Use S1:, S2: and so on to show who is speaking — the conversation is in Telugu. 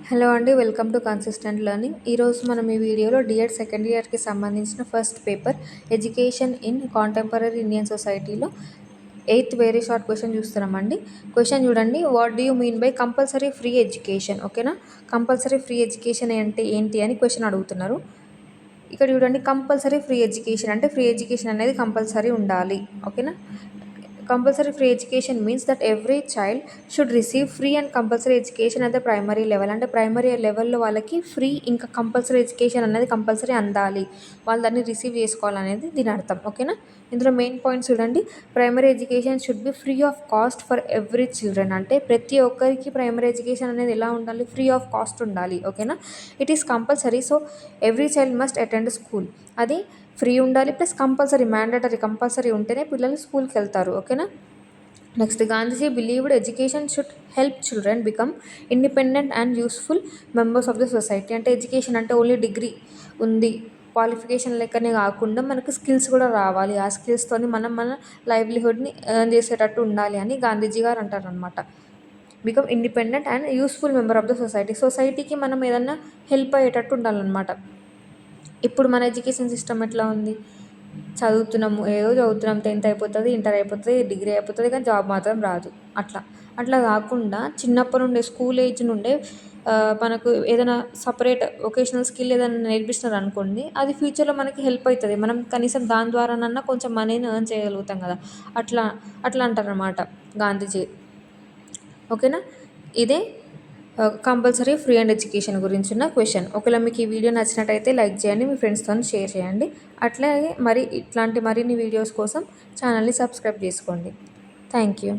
S1: హలో అండి, వెల్కమ్ టు కన్సిస్టెంట్ లెర్నింగ్. ఈరోజు మనం ఈ వీడియోలో డిఎడ్ సెకండ్ ఇయర్కి సంబంధించిన first paper education in contemporary Indian సొసైటీలో 8th వెరీ షార్ట్ క్వశ్చన్ చూస్తున్నామండి. క్వశ్చన్ చూడండి, what do you mean by compulsory free education? ఓకేనా, కంపల్సరీ ఫ్రీ ఎడ్యుకేషన్ అంటే ఏంటి అని క్వశ్చన్ అడుగుతున్నారు. ఇక్కడ చూడండి, కంపల్సరీ ఫ్రీ ఎడ్యుకేషన్ అంటే ఫ్రీ ఎడ్యుకేషన్ అనేది కంపల్సరీ ఉండాలి. ఓకేనా, compulsory free education means that every child should receive free and compulsory education at the primary level. అంటే ప్రైమరీ లెవెల్లో వాళ్ళకి ఫ్రీ ఇంకా కంపల్సరీ ఎడ్యుకేషన్ అనేది కంపల్సరీ అందాలి, వాళ్ళు దాన్ని రిసీవ్ చేసుకోవాలనేది దీని అర్థం. ఓకేనా, ఇందులో మెయిన్ పాయింట్స్ చూడండి. Primary education should be free of cost for every children. అంటే ప్రతి ఒక్కరికి ప్రైమరీ ఎడ్యుకేషన్ అనేది ఎలా ఉండాలి, ఫ్రీ ఆఫ్ కాస్ట్ ఉండాలి. ఓకేనా, it is compulsory, so every child must attend school. అది ఫ్రీ ఉండాలి ప్లస్ కంపల్సరీ, మ్యాండేటరీ, కంపల్సరీ ఉంటేనే పిల్లలు స్కూల్కి వెళ్తారు. ఓకేనా, next, Gandhiji believed education should help children become independent and useful members of the society. అంటే ఎడ్యుకేషన్ అంటే ఓన్లీ డిగ్రీ ఉంది, క్వాలిఫికేషన్ లెక్కనే కాకుండా మనకు స్కిల్స్ కూడా రావాలి. ఆ స్కిల్స్తోని మనం మన లైవ్లీహుడ్ని ఎర్న్ చేసేటట్టు ఉండాలి అని గాంధీజీ గారు అంటారనమాట. Become independent and useful member of the society. సొసైటీకి మనం ఏదన్నా హెల్ప్ అయ్యేటట్టు ఉండాలన్నమాట. ఇప్పుడు మన ఎడ్యుకేషన్ సిస్టమ్ ఎట్లా ఉంది, చదువుతున్నాము, ఏదో చదువుతున్నాం, 10th అయిపోతుంది, ఇంటర్ అయిపోతుంది, డిగ్రీ అయిపోతుంది, కానీ జాబ్ మాత్రం రాదు. అట్లా కాకుండా చిన్నప్పటి నుండే, స్కూల్ ఏజ్ నుండే మనకు ఏదైనా సపరేట్ వొకేషనల్ స్కిల్ ఏదైనా నేర్పిస్తున్నారు అనుకోండి, అది ఫ్యూచర్లో మనకి హెల్ప్ అవుతుంది. మనం కనీసం దాని ద్వారానన్నా కొంచెం మనీని ఎర్న్ చేయగలుగుతాం కదా. అట్లా అంటారనమాట గాంధీజీ. ఓకేనా, ఇదే కంపల్సరీ ఫ్రీ అండ్ ఎడ్యుకేషన్ గురించి ఉన్న క్వశ్చన్. ఒకవేళ మీకు ఈ వీడియో నచ్చినట్టయితే లైక్ చేయండి, మీ ఫ్రెండ్స్తో షేర్ చేయండి. అట్లాగే ఇట్లాంటి మరిన్ని వీడియోస్ కోసం ఛానల్ని సబ్స్క్రైబ్ చేసుకోండి. Thank you.